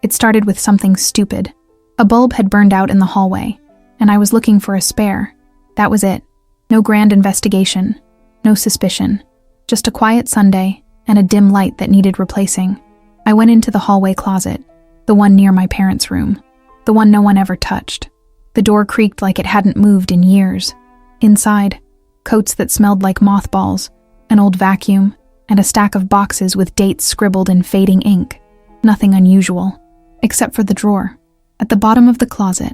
It started with something stupid. A bulb had burned out in the hallway, and I was looking for a spare. That was it. No grand investigation, no suspicion. Just a quiet Sunday and a dim light that needed replacing. I went into the hallway closet, the one near my parents' room, the one no one ever touched. The door creaked like it hadn't moved in years. Inside, coats that smelled like mothballs, an old vacuum, and a stack of boxes with dates scribbled in fading ink. Nothing unusual, except for the drawer. At the bottom of the closet,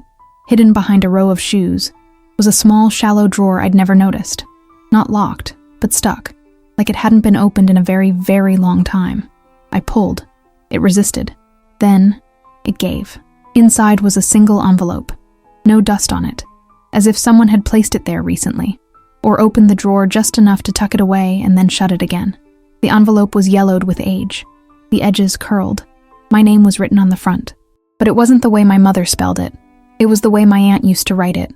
hidden behind a row of shoes, was a small, shallow drawer I'd never noticed. Not locked, but stuck, like it hadn't been opened in a very, very long time. I pulled. It resisted. Then, it gave. Inside was a single envelope. No dust on it, as if someone had placed it there recently, or opened the drawer just enough to tuck it away and then shut it again. The envelope was yellowed with age. The edges curled. My name was written on the front. But it wasn't the way my mother spelled it. It was the way my aunt used to write it.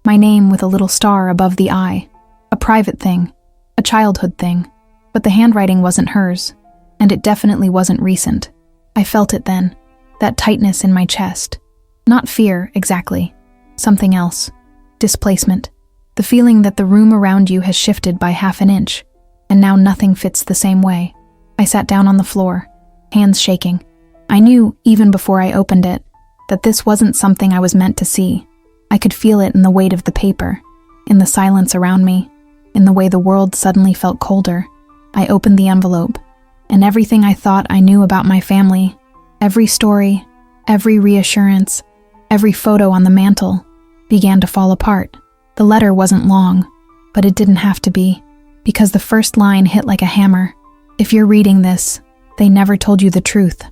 My name with a little star above the I. A private thing. A childhood thing. But the handwriting wasn't hers. And it definitely wasn't recent. I felt it then. That tightness in my chest. Not fear, exactly. Something else. Displacement. The feeling that the room around you has shifted by half an inch, and now nothing fits the same way. I sat down on the floor, hands shaking. I knew, even before I opened it, that this wasn't something I was meant to see. I could feel it in the weight of the paper, in the silence around me, in the way the world suddenly felt colder. I opened the envelope, and everything I thought I knew about my family, every story, every reassurance, every photo on the mantel, began to fall apart. The letter wasn't long, but it didn't have to be, because the first line hit like a hammer. If you're reading this, they never told you the truth.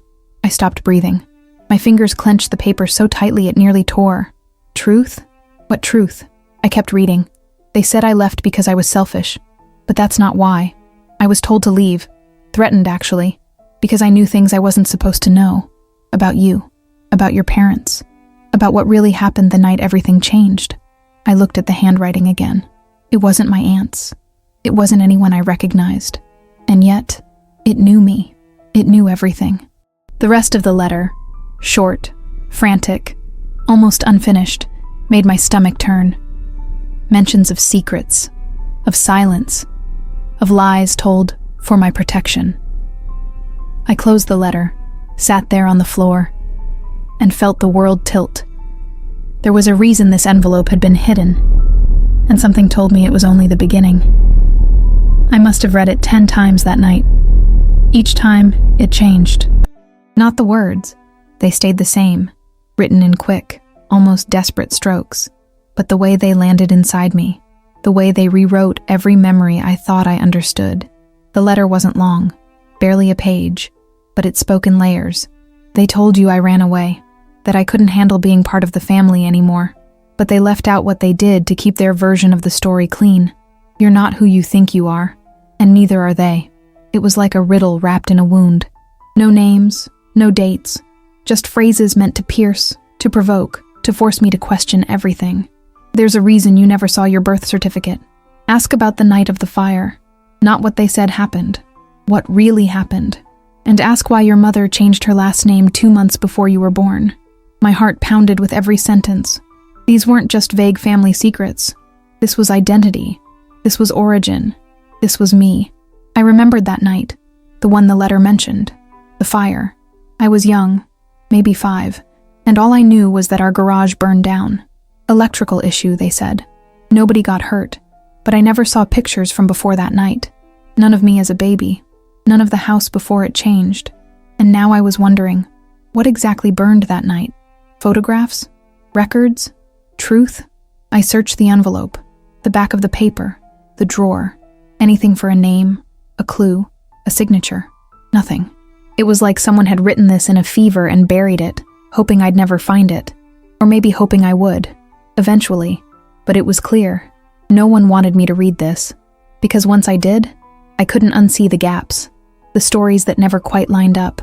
I stopped breathing. My fingers clenched the paper so tightly it nearly tore. Truth? What truth? I kept reading. They said I left because I was selfish, but that's not why. I was told to leave, threatened actually, because I knew things I wasn't supposed to know. About you, about your parents, about what really happened the night everything changed. I looked at the handwriting again. It wasn't my aunt's. It wasn't anyone I recognized. And yet, it knew me. It knew everything. The rest of the letter, short, frantic, almost unfinished, made my stomach turn. Mentions of secrets, of silence, of lies told for my protection. I closed the letter, sat there on the floor, and felt the world tilt. There was a reason this envelope had been hidden, and something told me it was only the beginning. I must have read it 10 times that night. Each time, it changed. Not the words. They stayed the same, written in quick, almost desperate strokes. But the way they landed inside me, the way they rewrote every memory I thought I understood. The letter wasn't long, barely a page, but it spoke in layers. They told you I ran away, that I couldn't handle being part of the family anymore, but they left out what they did to keep their version of the story clean. You're not who you think you are, and neither are they. It was like a riddle wrapped in a wound. No names, no dates, just phrases meant to pierce, to provoke, to force me to question everything. There's a reason you never saw your birth certificate. Ask about the night of the fire, not what they said happened, what really happened. And ask why your mother changed her last name 2 months before you were born. My heart pounded with every sentence. These weren't just vague family secrets. This was identity. This was origin. This was me. I remembered that night, the one the letter mentioned, the fire. I was young, maybe 5, and all I knew was that our garage burned down. Electrical issue, they said. Nobody got hurt, but I never saw pictures from before that night. None of me as a baby, none of the house before it changed. And now I was wondering, what exactly burned that night? Photographs? Records? Truth? I searched the envelope, the back of the paper, the drawer. Anything for a name, a clue, a signature. Nothing. It was like someone had written this in a fever and buried it, hoping I'd never find it. Or maybe hoping I would, eventually. But it was clear. No one wanted me to read this. Because once I did, I couldn't unsee the gaps. The stories that never quite lined up.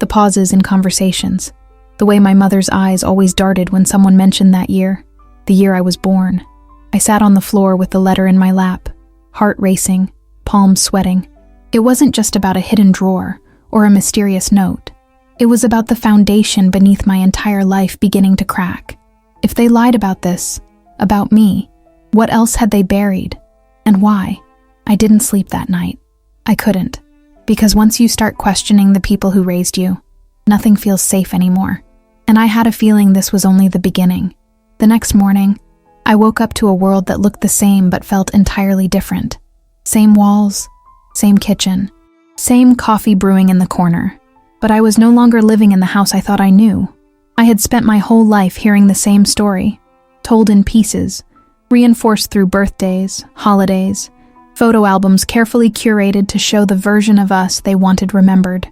The pauses in conversations. The way my mother's eyes always darted when someone mentioned that year. The year I was born. I sat on the floor with the letter in my lap, heart racing, palms sweating. It wasn't just about a hidden drawer or a mysterious note. It was about the foundation beneath my entire life beginning to crack. If they lied about this, about me, what else had they buried? And why? I didn't sleep that night. I couldn't. Because once you start questioning the people who raised you, nothing feels safe anymore. And I had a feeling this was only the beginning. The next morning, I woke up to a world that looked the same but felt entirely different. Same walls, same kitchen, same coffee brewing in the corner. But I was no longer living in the house I thought I knew. I had spent my whole life hearing the same story, told in pieces, reinforced through birthdays, holidays, photo albums carefully curated to show the version of us they wanted remembered.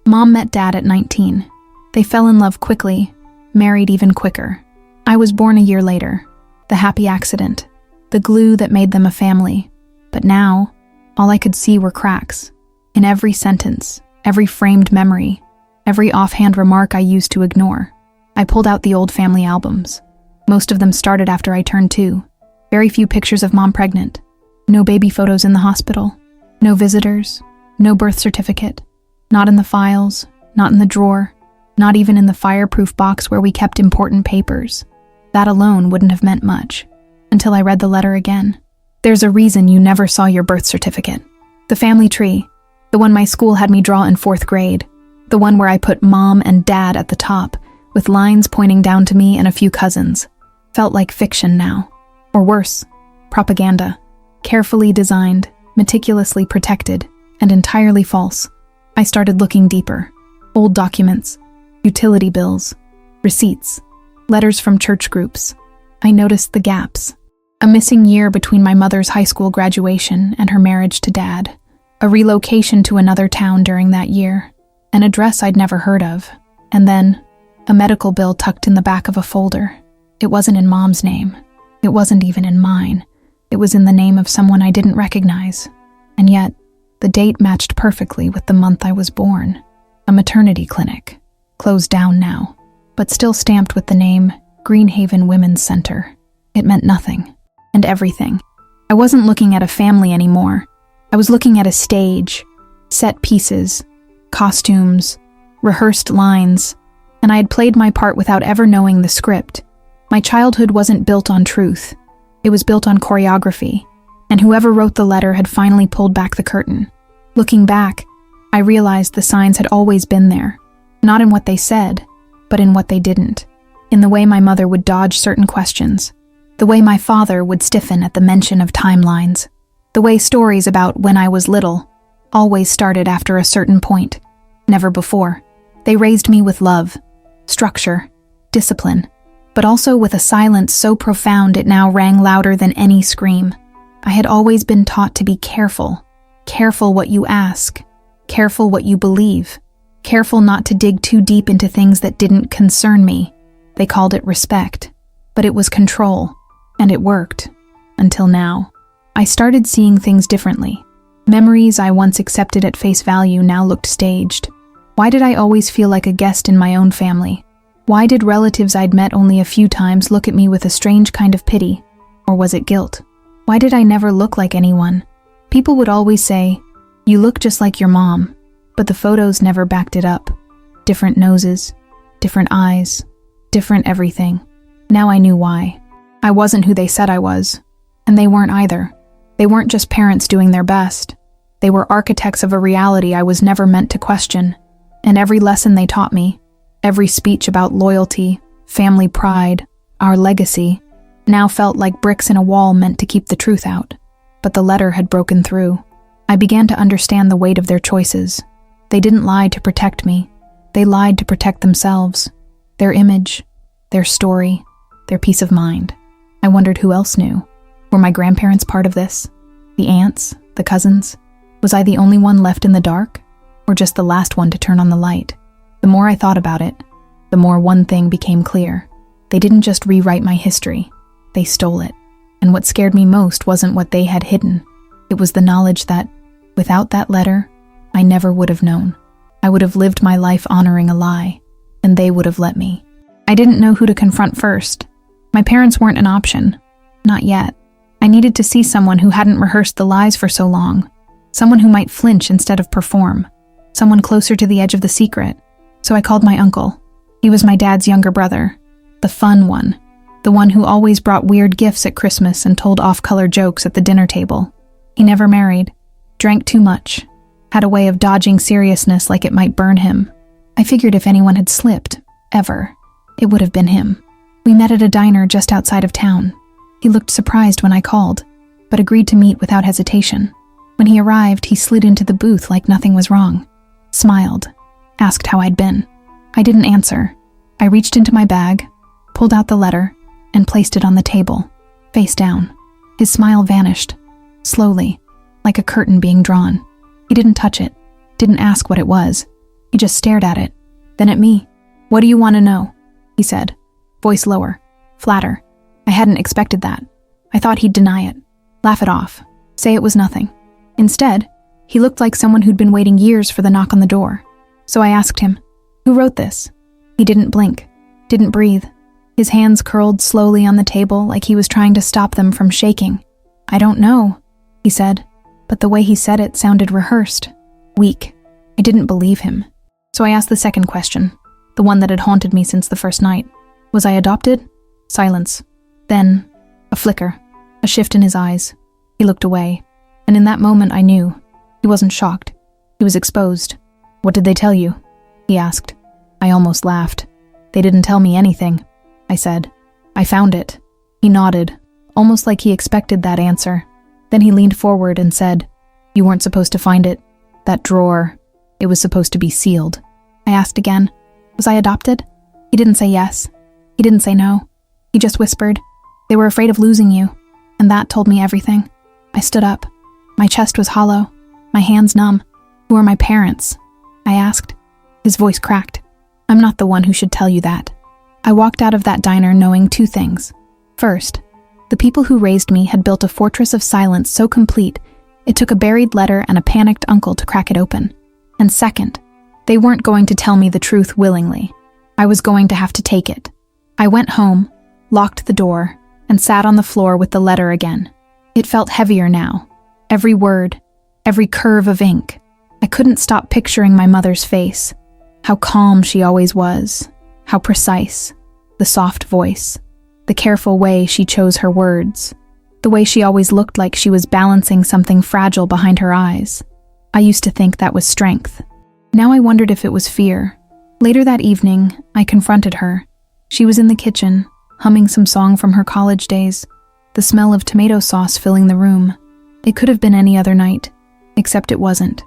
Mom met Dad at 19. They fell in love quickly, married even quicker. I was born a year later. The happy accident, the glue that made them a family. But now, all I could see were cracks. In every sentence, every framed memory, every offhand remark I used to ignore. I pulled out the old family albums. Most of them started after I turned 2. Very few pictures of Mom pregnant. No baby photos in the hospital. No visitors. No birth certificate. Not in the files. Not in the drawer. Not even in the fireproof box where we kept important papers. That alone wouldn't have meant much. Until I read the letter again. There's a reason you never saw your birth certificate. The family tree. The one my school had me draw in 4th grade. The one where I put Mom and Dad at the top, with lines pointing down to me and a few cousins. Felt like fiction now. Or worse, propaganda. Carefully designed, meticulously protected, and entirely false. I started looking deeper. Old documents, utility bills, receipts, letters from church groups. I noticed the gaps. A missing year between my mother's high school graduation and her marriage to Dad. A relocation to another town during that year. An address I'd never heard of. And then, a medical bill tucked in the back of a folder. It wasn't in Mom's name. It wasn't even in mine. It was in the name of someone I didn't recognize. And yet, the date matched perfectly with the month I was born. A maternity clinic. Closed down now, but still stamped with the name Greenhaven Women's Center. It meant nothing. And everything. I wasn't looking at a family anymore. I was looking at a stage. Set pieces. Costumes. Rehearsed lines. And I had played my part without ever knowing the script. My childhood wasn't built on truth. It was built on choreography, and whoever wrote the letter had finally pulled back the curtain. Looking back, I realized the signs had always been there, not in what they said, but in what they didn't. In the way my mother would dodge certain questions, the way my father would stiffen at the mention of timelines, the way stories about when I was little always started after a certain point, never before. They raised me with love, structure, discipline, but also with a silence so profound it now rang louder than any scream. I had always been taught to be careful. Careful what you ask. Careful what you believe. Careful not to dig too deep into things that didn't concern me. They called it respect. But it was control. And it worked. Until now. I started seeing things differently. Memories I once accepted at face value now looked staged. Why did I always feel like a guest in my own family? Why did relatives I'd met only a few times look at me with a strange kind of pity? Or was it guilt? Why did I never look like anyone? People would always say, "You look just like your mom," but the photos never backed it up. Different noses, different eyes, different everything. Now I knew why. I wasn't who they said I was. And they weren't either. They weren't just parents doing their best. They were architects of a reality I was never meant to question. And every lesson they taught me, every speech about loyalty, family pride, our legacy, now felt like bricks in a wall meant to keep the truth out. But the letter had broken through. I began to understand the weight of their choices. They didn't lie to protect me. They lied to protect themselves. Their image, their story, their peace of mind. I wondered who else knew. Were my grandparents part of this? The aunts, the cousins? Was I the only one left in the dark? Or just the last one to turn on the light? The more I thought about it, the more one thing became clear. They didn't just rewrite my history. They stole it. And what scared me most wasn't what they had hidden. It was the knowledge that, without that letter, I never would have known. I would have lived my life honoring a lie, and they would have let me. I didn't know who to confront first. My parents weren't an option. Not yet. I needed to see someone who hadn't rehearsed the lies for so long. Someone who might flinch instead of perform. Someone closer to the edge of the secret. So I called my uncle. He was my dad's younger brother, the fun one, the one who always brought weird gifts at Christmas and told off-color jokes at the dinner table. He never married, drank too much, had a way of dodging seriousness like it might burn him. I figured if anyone had slipped, ever, it would have been him. We met at a diner just outside of town. He looked surprised when I called, but agreed to meet without hesitation. When he arrived, he slid into the booth like nothing was wrong, smiled, asked how I'd been. I didn't answer. I reached into my bag, pulled out the letter, and placed it on the table, face down. His smile vanished, slowly, like a curtain being drawn. He didn't touch it, didn't ask what it was. He just stared at it, then at me. "What do you want to know?" he said, voice lower, flatter. I hadn't expected that. I thought he'd deny it, laugh it off, say it was nothing. Instead, he looked like someone who'd been waiting years for the knock on the door. So I asked him, "Who wrote this?" He didn't blink, didn't breathe. His hands curled slowly on the table like he was trying to stop them from shaking. "I don't know," he said, but the way he said it sounded rehearsed, weak. I didn't believe him. So I asked the second question, the one that had haunted me since the first night. Was I adopted? Silence. Then, a flicker, a shift in his eyes. He looked away, and in that moment I knew. He wasn't shocked. He was exposed. "What did they tell you?" he asked. I almost laughed. "They didn't tell me anything," I said. "I found it." He nodded, almost like he expected that answer. Then he leaned forward and said, "You weren't supposed to find it. That drawer, it was supposed to be sealed." I asked again, "Was I adopted?" He didn't say yes. He didn't say no. He just whispered, "They were afraid of losing you." And that told me everything. I stood up. My chest was hollow, my hands numb. "Who are my parents?" I asked. His voice cracked. "I'm not the one who should tell you that." I walked out of that diner knowing two things. First, the people who raised me had built a fortress of silence so complete, it took a buried letter and a panicked uncle to crack it open. And second, they weren't going to tell me the truth willingly. I was going to have to take it. I went home, locked the door, and sat on the floor with the letter again. It felt heavier now. Every word, every curve of ink. I couldn't stop picturing my mother's face. How calm she always was. How precise. The soft voice. The careful way she chose her words. The way she always looked like she was balancing something fragile behind her eyes. I used to think that was strength. Now I wondered if it was fear. Later that evening, I confronted her. She was in the kitchen, humming some song from her college days, the smell of tomato sauce filling the room. It could have been any other night, except it wasn't.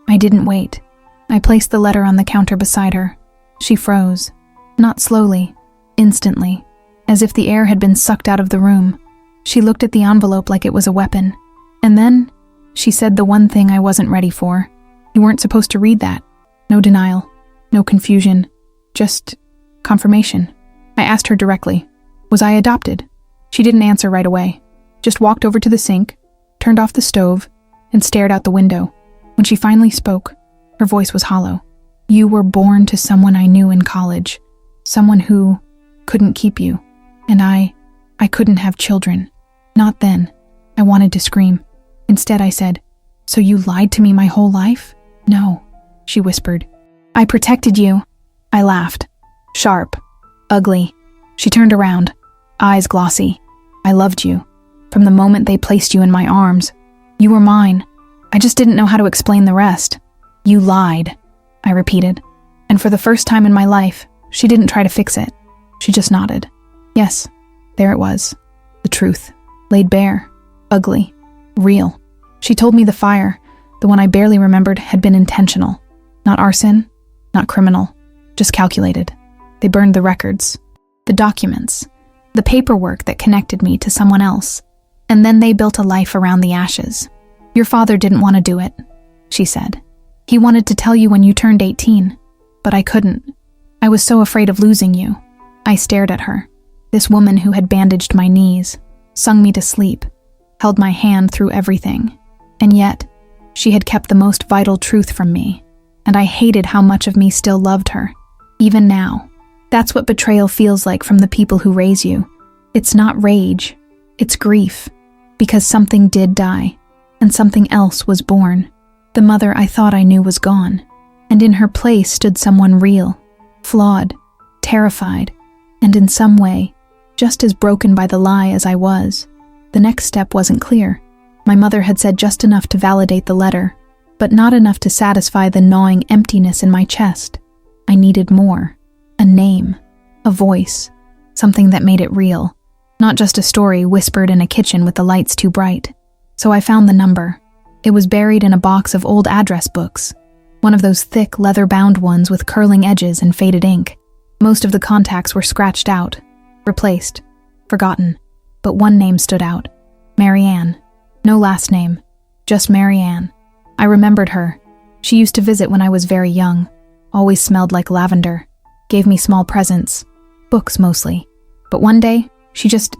I didn't wait. I placed the letter on the counter beside her. She froze. Not slowly, instantly, as if the air had been sucked out of the room. She looked at the envelope like it was a weapon. And then, she said the one thing I wasn't ready for. "You weren't supposed to read that." No denial, no confusion, just confirmation. I asked her directly, "Was I adopted?" She didn't answer right away, just walked over to the sink, turned off the stove, and stared out the window. When she finally spoke, her voice was hollow. "You were born to someone I knew in college, someone who couldn't keep you, and I couldn't have children. Not then." I wanted to scream. Instead I said, "So you lied to me my whole life?" "No," she whispered. "I protected you." I laughed. Sharp. Ugly. She turned around, eyes glossy. "I loved you. From the moment they placed you in my arms. You were mine. I just didn't know how to explain the rest." "You lied," I repeated. And for the first time in my life, she didn't try to fix it. She just nodded. Yes, there it was. The truth. Laid bare. Ugly. Real. She told me the fire, the one I barely remembered, had been intentional. Not arson, not criminal, just calculated. They burned the records, the documents, the paperwork that connected me to someone else. And then they built a life around the ashes. "Your father didn't want to do it," she said. "He wanted to tell you when you turned 18, but I couldn't. I was so afraid of losing you." I stared at her. This woman who had bandaged my knees, sung me to sleep, held my hand through everything. And yet, she had kept the most vital truth from me. And I hated how much of me still loved her, even now. That's what betrayal feels like from the people who raise you. It's not rage, it's grief. Because something did die, and something else was born. The mother I thought I knew was gone, and in her place stood someone real, flawed, terrified, and in some way, just as broken by the lie as I was. The next step wasn't clear. My mother had said just enough to validate the letter, but not enough to satisfy the gnawing emptiness in my chest. I needed more. A name, a voice, something that made it real, not just a story whispered in a kitchen with the lights too bright. So I found the number. It was buried in a box of old address books, one of those thick, leather-bound ones with curling edges and faded ink. Most of the contacts were scratched out, replaced, forgotten, but one name stood out. Marianne. No last name, just Marianne. I remembered her. She used to visit when I was very young, always smelled like lavender, gave me small presents, books mostly. But one day, she just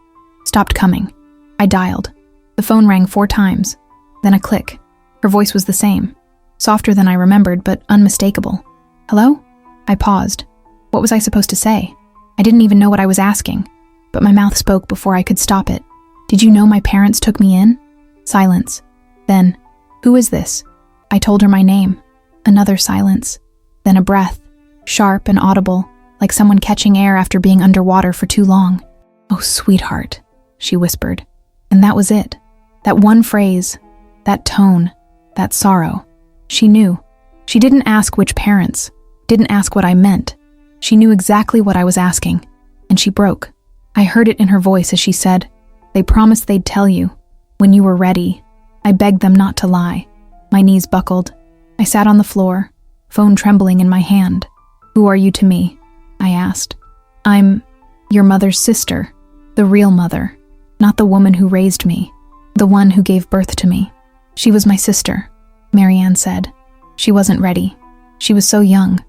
stopped coming. I dialed. The phone rang 4 times, then a click. Her voice was the same, softer than I remembered, but unmistakable. Hello? I paused. What was I supposed to say? I didn't even know what I was asking, but my mouth spoke before I could stop it. Did you know my parents took me in? Silence. Then, who is this? I told her my name. Another silence. Then a breath, sharp and audible, like someone catching air after being underwater for too long. Oh, sweetheart, she whispered. And that was it. That one phrase, that tone, that sorrow. She knew. She didn't ask which parents, didn't ask what I meant. She knew exactly what I was asking, and she broke. I heard it in her voice as she said, "They promised they'd tell you. When you were ready." I begged them not to lie. My knees buckled. I sat on the floor, phone trembling in my hand. "Who are you to me?" I asked. "I'm your mother's sister, the real mother, not the woman who raised me, the one who gave birth to me." "She was my sister," Marianne said. "She wasn't ready. She was so young.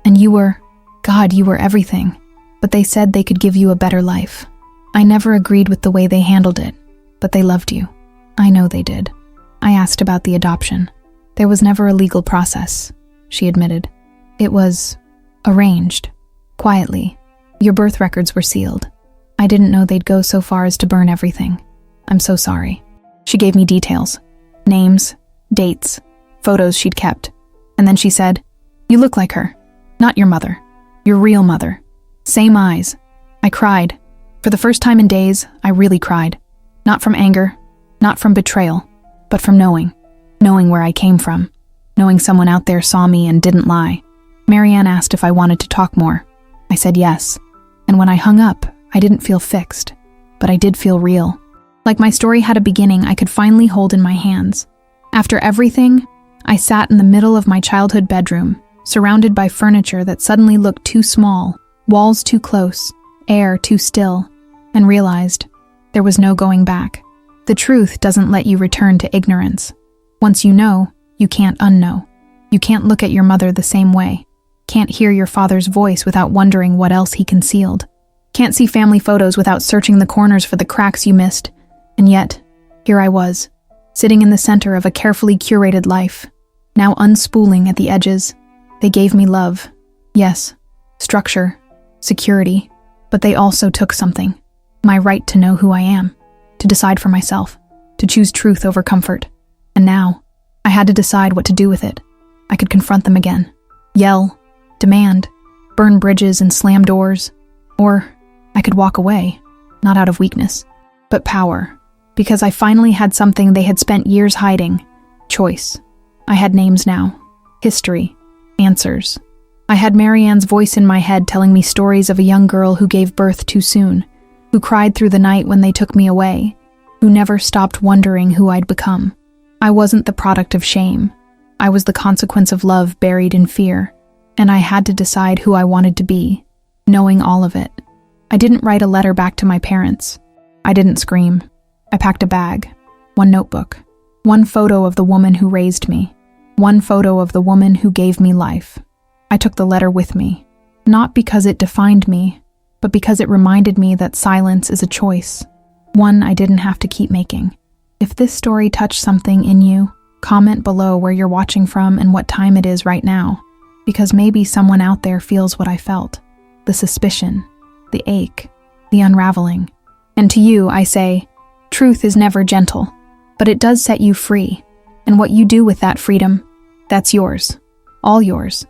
And you were, God, you were everything. But they said they could give you a better life. I never agreed with the way they handled it, but they loved you. I know they did." I asked about the adoption. "There was never a legal process," she admitted. "It was arranged, quietly. Your birth records were sealed. I didn't know they'd go so far as to burn everything. I'm so sorry." She gave me details, names, dates, photos she'd kept. And then she said, "You look like her. Not your mother. Your real mother. Same eyes." I cried. For the first time in days, I really cried. Not from anger, not from betrayal, but from knowing where I came from, knowing someone out there saw me and didn't lie. Marianne asked if I wanted to talk more. I said yes. And when I hung up, I didn't feel fixed, but I did feel real. Like my story had a beginning I could finally hold in my hands. After everything, I sat in the middle of my childhood bedroom, surrounded by furniture that suddenly looked too small, walls too close, air too still, and realized there was no going back. The truth doesn't let you return to ignorance. Once you know, you can't unknow. You can't look at your mother the same way. Can't hear your father's voice without wondering what else he concealed. Can't see family photos without searching the corners for the cracks you missed. And yet, here I was, sitting in the center of a carefully curated life, now unspooling at the edges. They gave me love. Yes, structure, security, but they also took something. My right to know who I am, to decide for myself, to choose truth over comfort. And now, I had to decide what to do with it. I could confront them again, yell, demand, burn bridges and slam doors, or I could walk away, not out of weakness, but power, because I finally had something they had spent years hiding, choice. I had names now, history, answers. I had Marianne's voice in my head telling me stories of a young girl who gave birth too soon, who cried through the night when they took me away, who never stopped wondering who I'd become. I wasn't the product of shame. I was the consequence of love buried in fear, and I had to decide who I wanted to be, knowing all of it. I didn't write a letter back to my parents. I didn't scream. I packed a bag, one notebook, one photo of the woman who raised me, one photo of the woman who gave me life. I took the letter with me, not because it defined me, but because it reminded me that silence is a choice, one I didn't have to keep making. If this story touched something in you, comment below where you're watching from and what time it is right now, because maybe someone out there feels what I felt, the suspicion, the ache, the unraveling. And to you, I say, truth is never gentle, but it does set you free, and what you do with that freedom, that's yours, all yours.